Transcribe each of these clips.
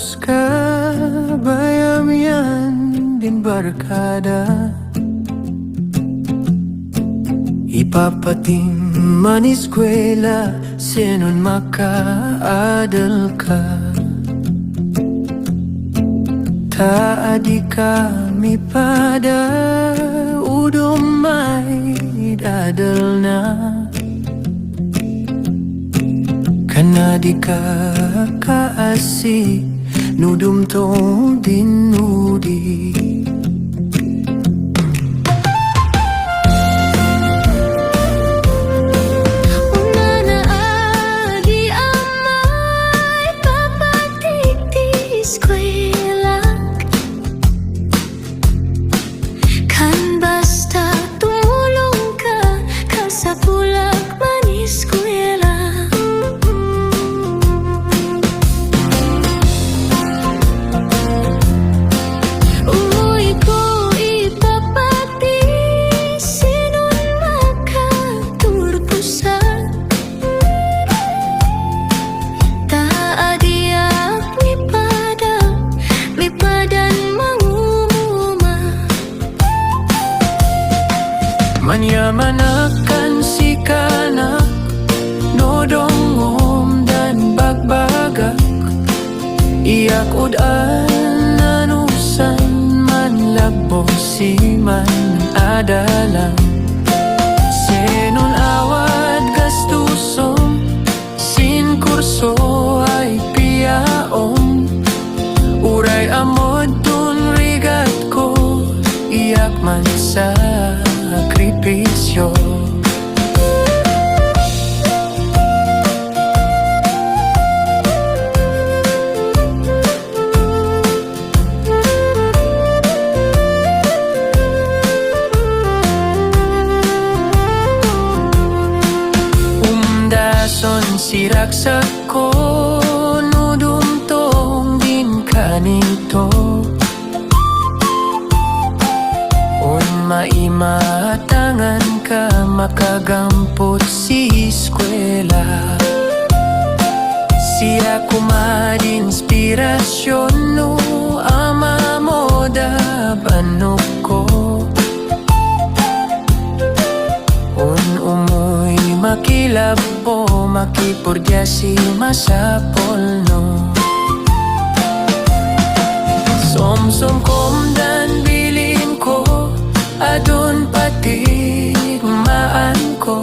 Tapos ka bayam yan din barkada, ipapating man eskwela, sinon makaadal ka. Taadi kami pada udom may dadal na, kanadi ka kaasi nudum to dinudi. Manyaman akan si kanak, nodong dan bagbagak, iyak udan anusan man labo si man adalang. Senun awad gastusom, sin kurso ay piyaom, uray amod dun rigat ko, iyak man sa sakripisyo. Umdason siraksak ko, nudumtong din kanito. Maimatangan ka makagampot si eskwela, siya kumad inspirasyon no ama mo da banok ko. Umuy makilap po makipurdya si masapol no. Som-som kom dan bilin ko, adun patigmaan ko,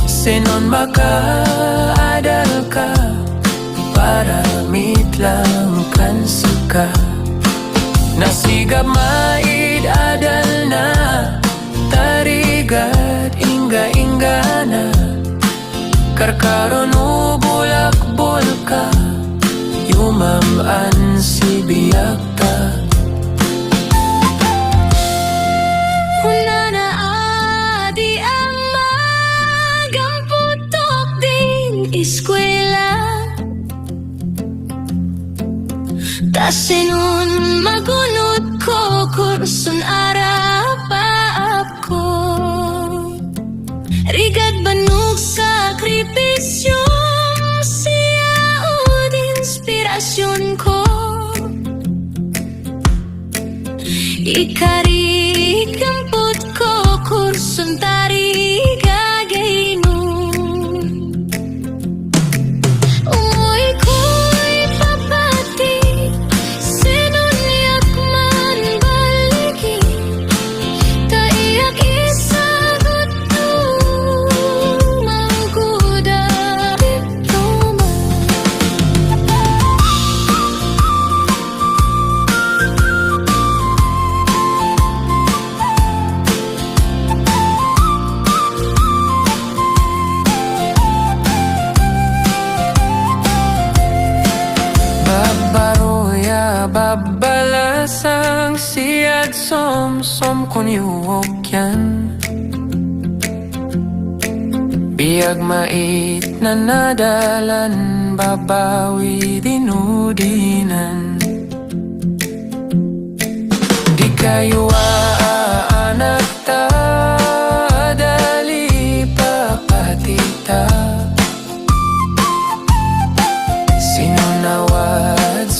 sinon makaadal ka, para mitlang kan sika. Nasigap maid adal na, tarigat ingga-ingga na, karkaron ubulak-bul ka, yumaman si biyak ta. Eskwela tasinun magunod ko, kursun arapaap ko, rigad banug sakripisyo, siya od inspirasyon ko. Ikarikampot ko, kursun tarigagay nun. Babalasang siyad som-som kun yuwokyan, biyag mait na nadalan, babawi dinudinan. Di kayo aanak ta, dali papatita, sinunawad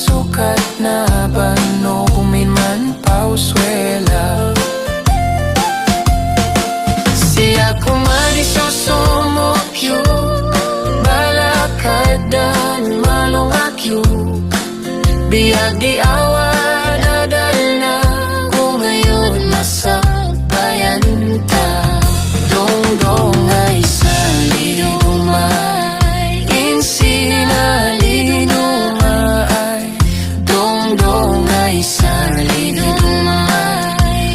Ako madisosomokyo Balakadan malongakyo Biag di awan adal na Kung ngayon masabayan ta Dong-dong ay salinumay Insinalilumay Dong-dong ay salinumay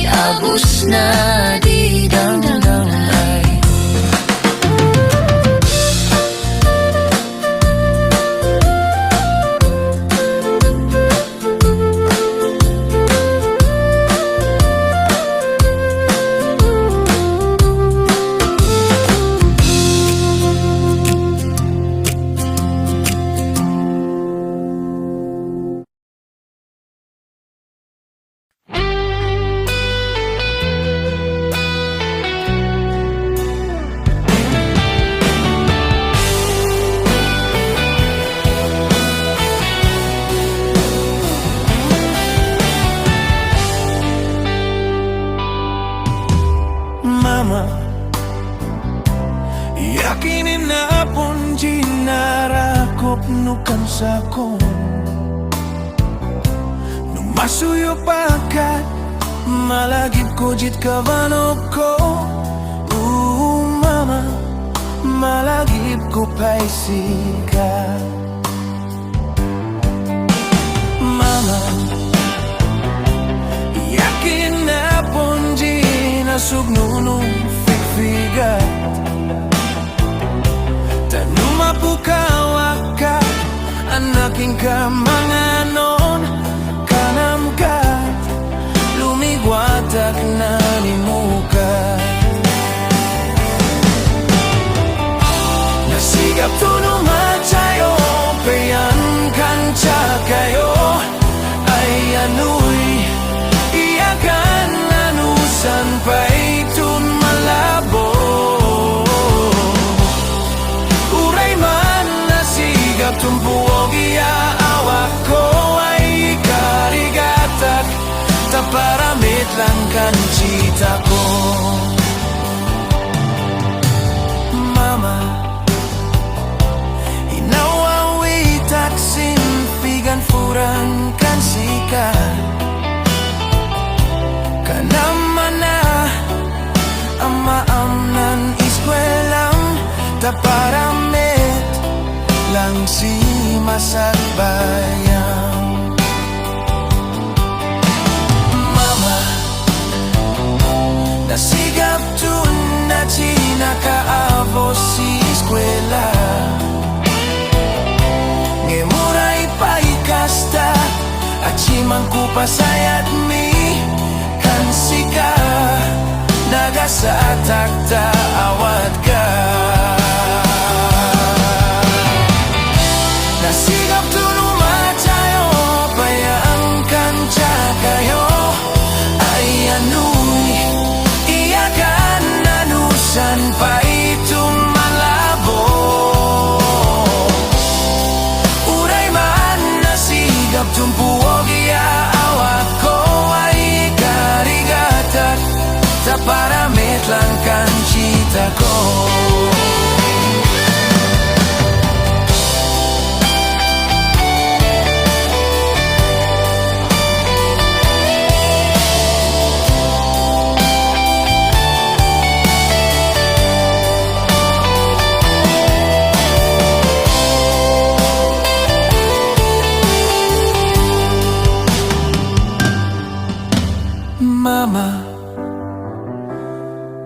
Abus na di dang-dangay Mama, yakinin na pun jinarakop nukan sako Numasuyo pakat malagip ko jit kavanok ko Mama, malagip ko paisikat Mama, yakin na pun sugnunong fikfigat Tanuma pukawaka Anaking kamanganon Kanamkat Lumigwatak na nimukat Nasigap tunumatsayo Payan kancha kayo Ay anuy Iyakan lanusan paitun malabo Uray man nasigap tumpuog iaawak ko Ay karigatak Taparamit lang kancita ko Mama Inawawitak sinpigan furang kansikat Kanamana Amaamnan iskwelang Taparamit Lang si masagbayang Mama Nasigap tun na tinakaavos si eskwela Ngemuray paikasta At simang kupasayat mi Kansika Nagasatak taawat ka Nasigap tunumatsayo Payang kancha kayo Ay anuy Iyakan nanusan pa itong malabo Uray man nasigap tumpuog iaawak ko Ay karigatak Taparamit lang kancita ko Mama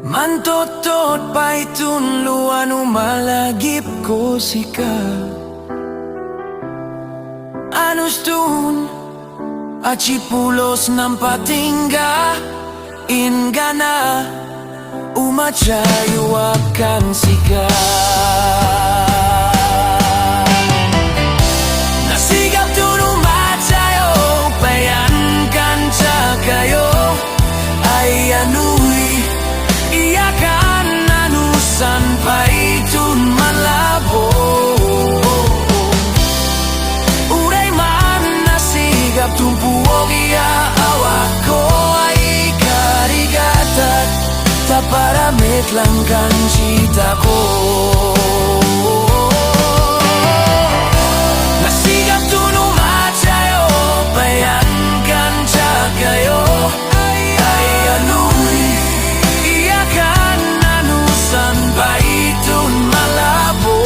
Mantotot pa'y tunluan umalagip ko sika Anus tun at sipulos ng patingga Ingana umatsayo akan sika Nasigap tun umatsayo payan kanca kayo Ay anuy Iyakan nanusan pa itun malabo Uray man nasigap tumpuog iaawak ko Ay karigatak Taparamit paramit lang kan citaku. Nasigap tuno macayo, bayangkan cakayo. Ay anui, iya kan anusan baitun malabo.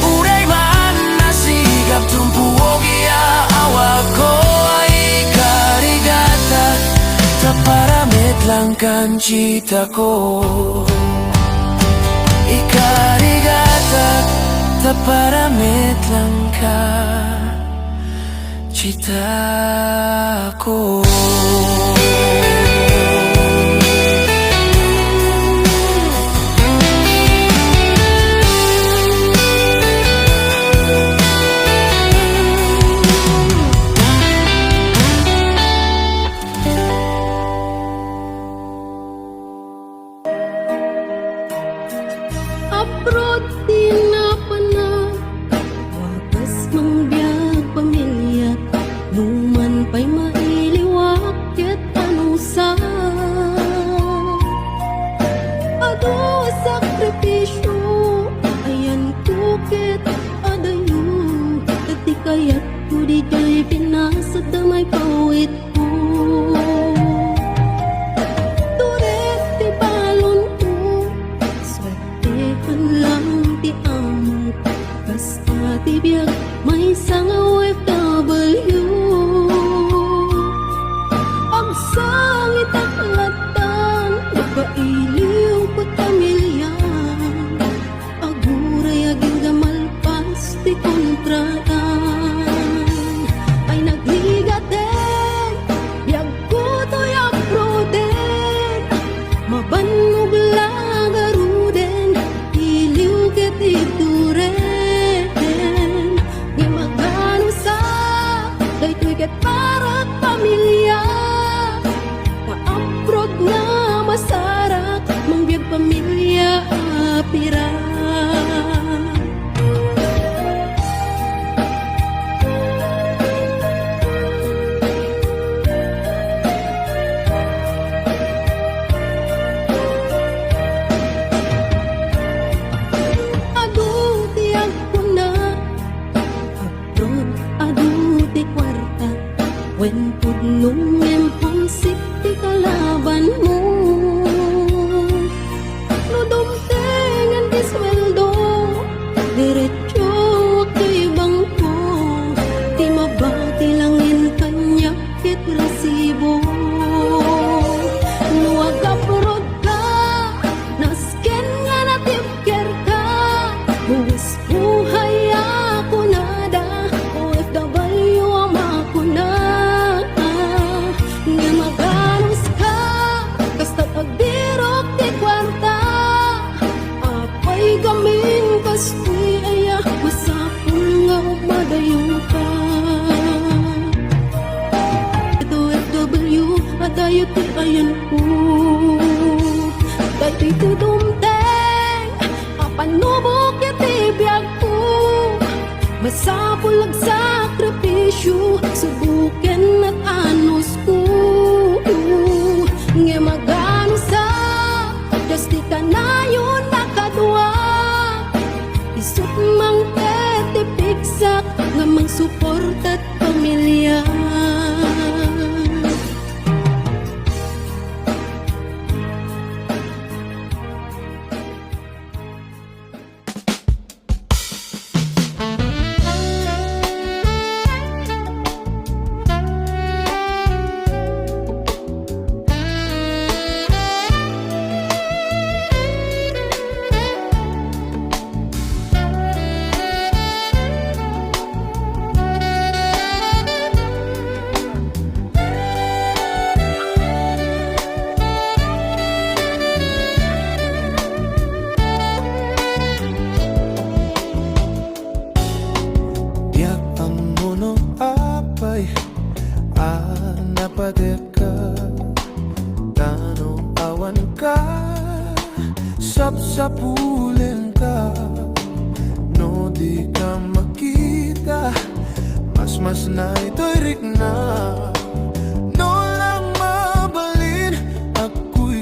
Uray man nasigap tumpuog iya awako. Ay karigata, taparamit lang kan citaku. Ikarigata, taparamit lang ka citaku. Abroad di na panag, wagas mang biyag pamilya, numan pa'y mailiwak ket anusa. Ado sakripisyo, ayan ko ket adayo, dati kaya't ko di jay pinasa damay pawit ko. Turet ti balon ko, swertehan lang ti amo, basta ti biyag may isang OFW. Ang sangit ang latan, nagpailiw ko pamilya, aguray aging gamalpas ti kontraan. Ay nagligat din, biyag ko to'y abroden, mabanog lang aruden, iliw ket ituren. Di magano sa, daytoy ket para pamilya, ka-abroad nga masarak, mangbiyag pamilya apira. Adu ti agpuna, abroad adu ti kwarta, wen pudnong emponsik ti kalaban mo. No dumtengan ti sweldo, diretso kay bangko, ti mabati langin kanya ket resibo. No agabroad ka, nasken nga natipker ka, buwis buhay ako nada, OFW ang makuna. Nga maganos ka, kasta pagbirok ti kwarta, apay gamin kastoy aya, masapul nga madayo ka. Ito OFW, adayo ti ayan ko, dati ti dumteng, apanubok iti biyag ko, masapul ag sakripisyo, subuken at anos ko. Nga magano sa, just di ka na yun nakadwa, isut mang tetipiksak, nga mang suportat pamilya. napadeka tanong awan ka sapsapulin ka no di ka makita mas na ito'y rikna no lang mabalin ako'y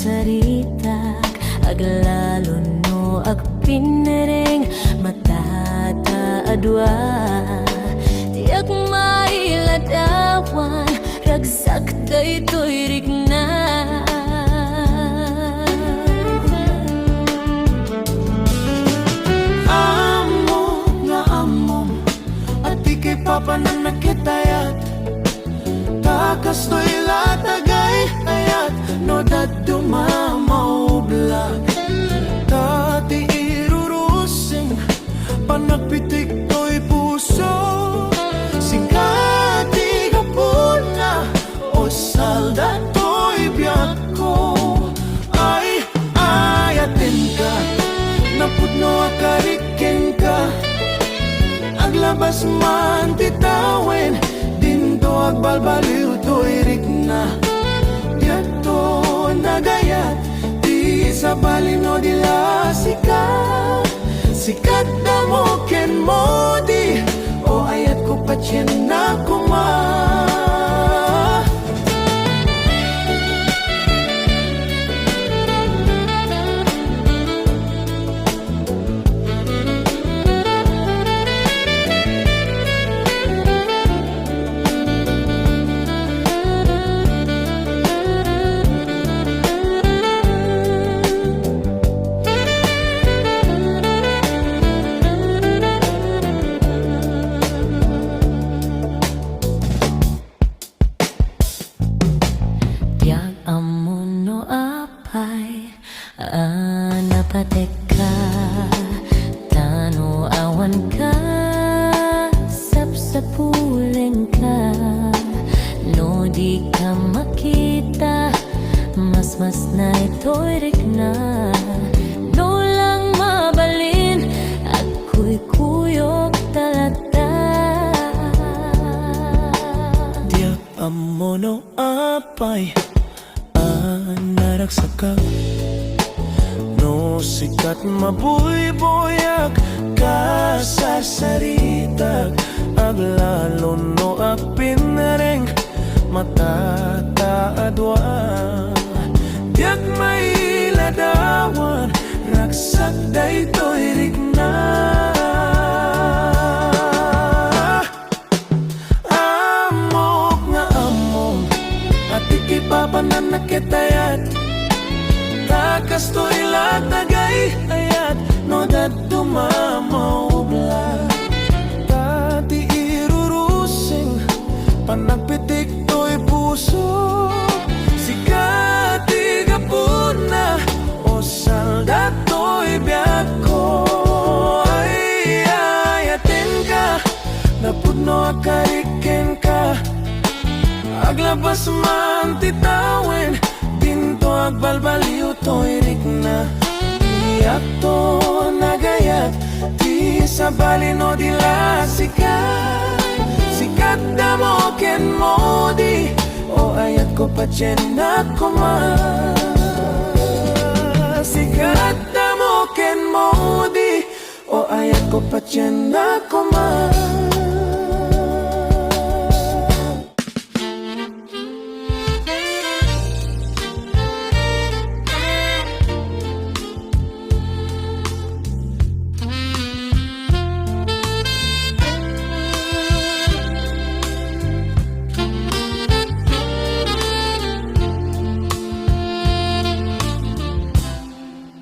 sarsaritak aglalo no agpinering matata adwa tiyak mailadawan ragsak daytoy rigna. Papanan na kitayat takas to'y latagay ayat no daduma maublag tati irurusing panagpitik to'y puso sikati kapuna o salda to'y biyak ko ay ayatin ka napudno akarikin ka aglabas man titawin dinto agbalbaliw to'y rigna diyato nagayat di sa balino dila sikat na mo ken mo di o ayat ko patyen na kuma. Amuno apay napateka tano awan ka sapsapuling ka no di ka makita mas na ito'y rigna no lang mabalin ako'y kuyok talata Diyak amono apay naragsakak no sikat mabuyboyak kasarsaritak aglalo no apinareng matataadwa diyak mailadawan ragsak daytoy rigna. Amok nga among at ikipapanan na kitayat takas to'y latagay ayat no daduma maublag tati irurusing panagpitik to'y puso sikati kapuna o salda to'y biyak ko ay ayatin ka napudno akarikin ka aglabas man titawin dinto agbalbaliw to'y rigna iyak to nagayat di sa balino dila sikat na mo ken mo di o ayat ko patyen na kuma sikat na mo ken mo di o ayat ko patyen na kuma.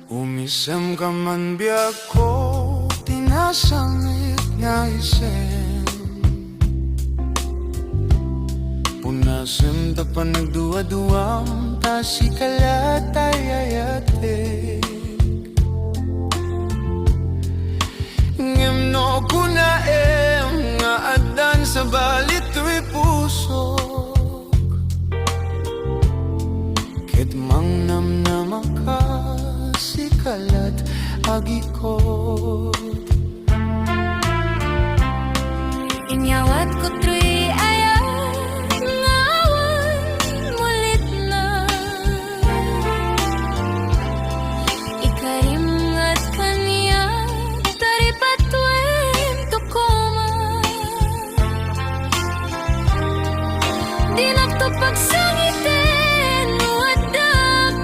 Umisem ka man biyak ko, tinasangit nga isem Punasim ta pa nagduwa-duwam, ta si kalatay ayatik Ngem no kunaem nga adan sa balit to'y pusok Ket mang namnama ka kalat agikot inyawat ko truy ayat ngawan mulit na ikarim at kanya taripatwen tukoma di nagtupag sangiten wadak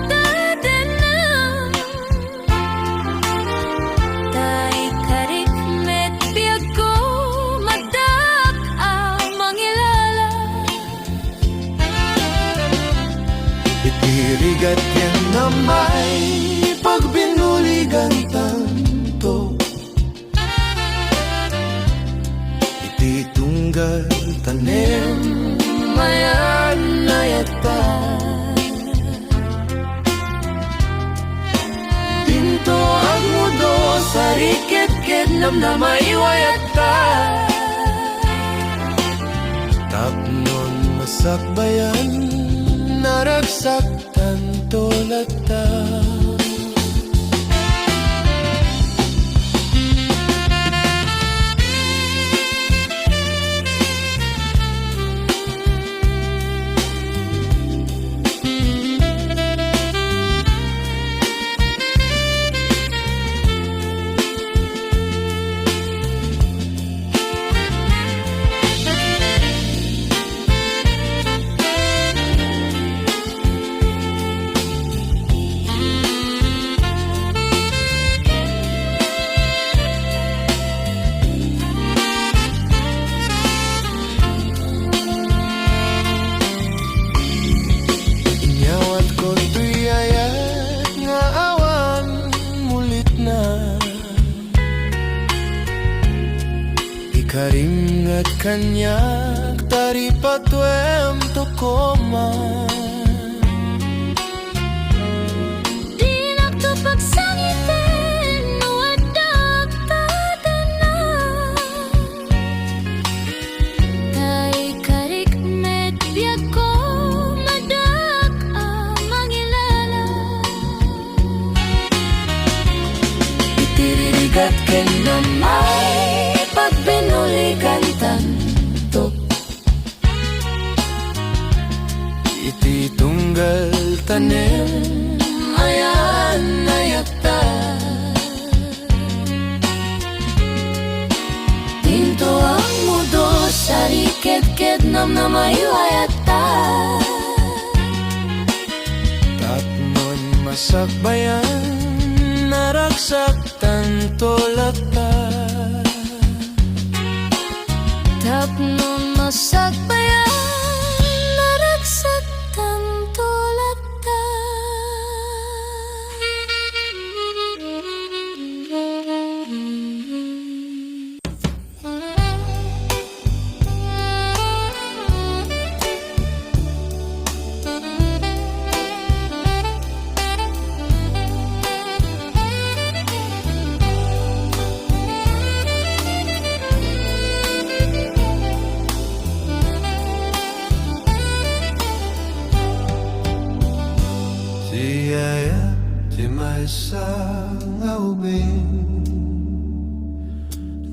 sarikit-kit nam na maiwayata. Tapnon masakbayan, naragsaktan tolata. Karingat kanyak tari patuem tokoma. Di nagtupagsangitin no adak tatanan. Kay karik met biag ko madak ang mangilala. Itiririgat ken namay pag pinulikan tanto. Iti tunggal tanem ayan ayata. Tinto ang mudo sarikit-kit nam na maiwayata. Tapnon masakbayan, naragsaktan tolata. Tapnon masakbayan, naragsaktan tolata.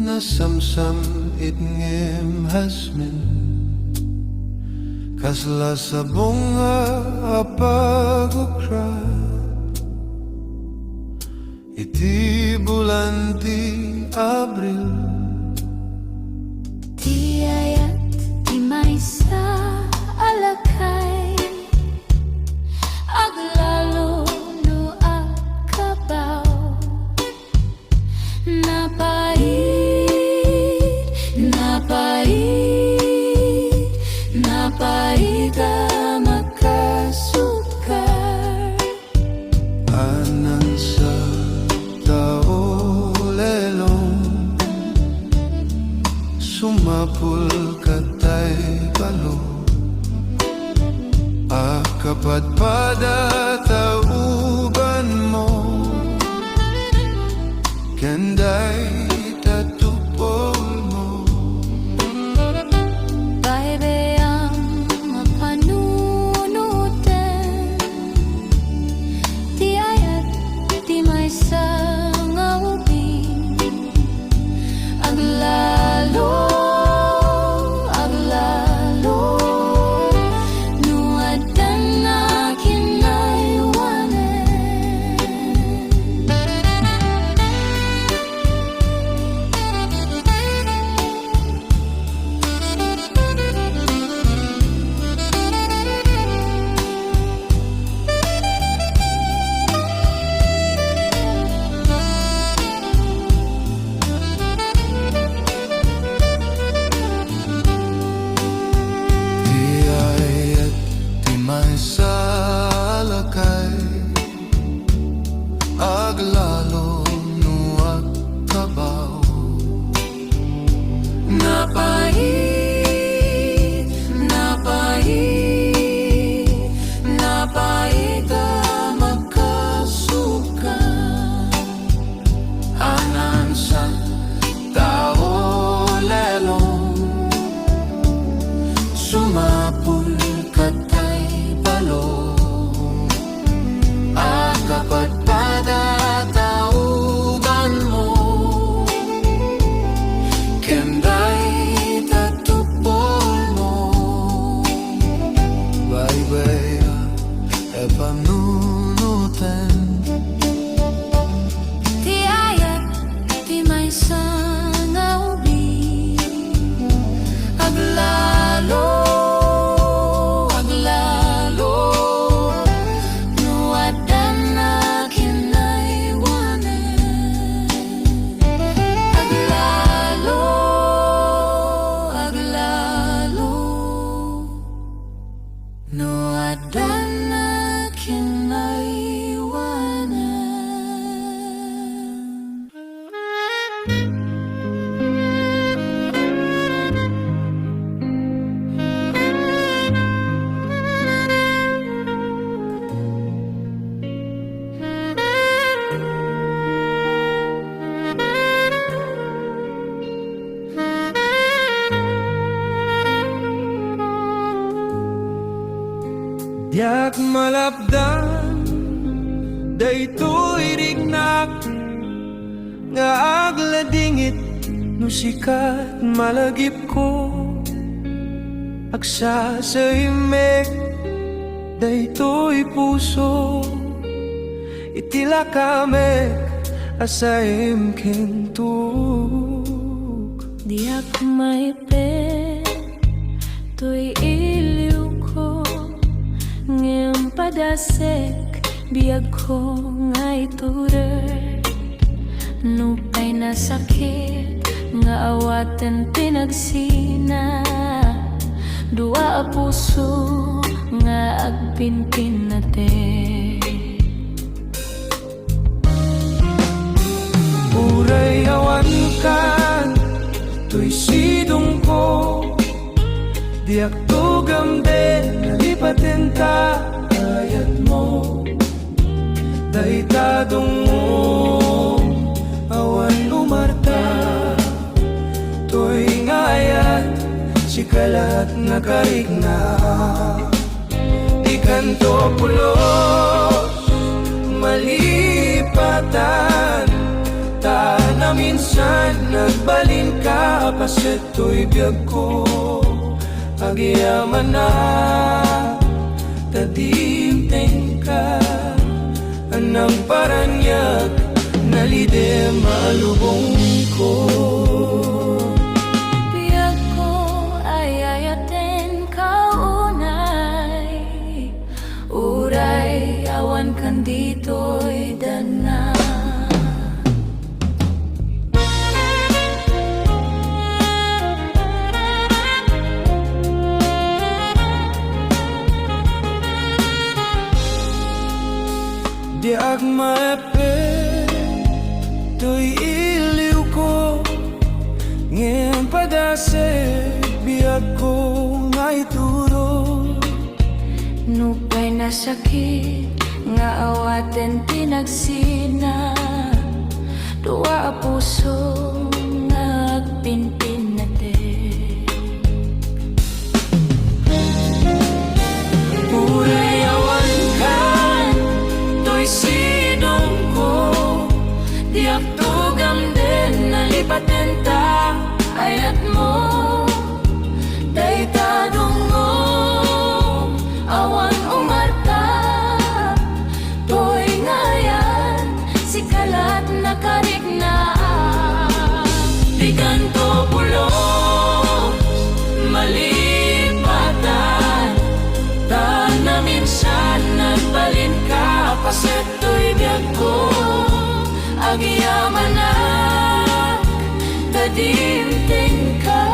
Nasamsam itngem hasmin kasla sa bunga apagukra. Iti bulan ti Abril, Di ayat di maysa alakay. Aglalo no akabaw. Napait makasukar. anan sa taolelong sumapul katay balo. Akapadpada tauban mo, kenday tatupol mo. Baby ang mapanunutan. Di ayat di maysa nga ubing. Aglalo nuadan na kinay. Diyak malapdan daytoy rignak nga agladingit no sikat malagip ko agsa sa himig daytoy puso itila kamek asayim kintug. Diyak maipit to'y iliw ko ngayong padasek biyag ko nga'y turer nupay na sakit nga awaten pinagsina dua a puso nga agpinpin natin. Uray awan ka to'y sidong ko diyak tugam din nalipatin ta ayat mo daitadong mo awan umarta to'y ngayat sikalat nakarigna ikanto pulos malipatan ta na minsan nagbalin ka paset to'y biyag ko agyaman na tadimteng ka anang paranyag nalide malubong ko. Biyag ko ay ayaten kaunay uray awan kan dito'y dana. Diag maepet to'y iliw ko ngayon padasek biyag ko nga'y turo Nupay na sakit nga awaten pinagsina dua a puso nga agpinpin natin. Uray awan kan to'y sinong ko diak tugam din nalipatin ta ayat mo Daytadong mo awan umarta to'y ngayan sikalat nakarigna Biganto pulos malipatan ta na minsan nagbalin ka paset to'y biyag ko agyaman na tadimteng ka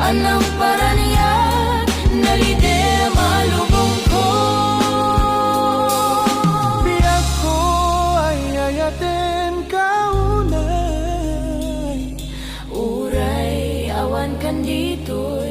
anang paranyag nalide malubong ko. Biyag ko ay ayaten kaunay Uray awan kan dito'y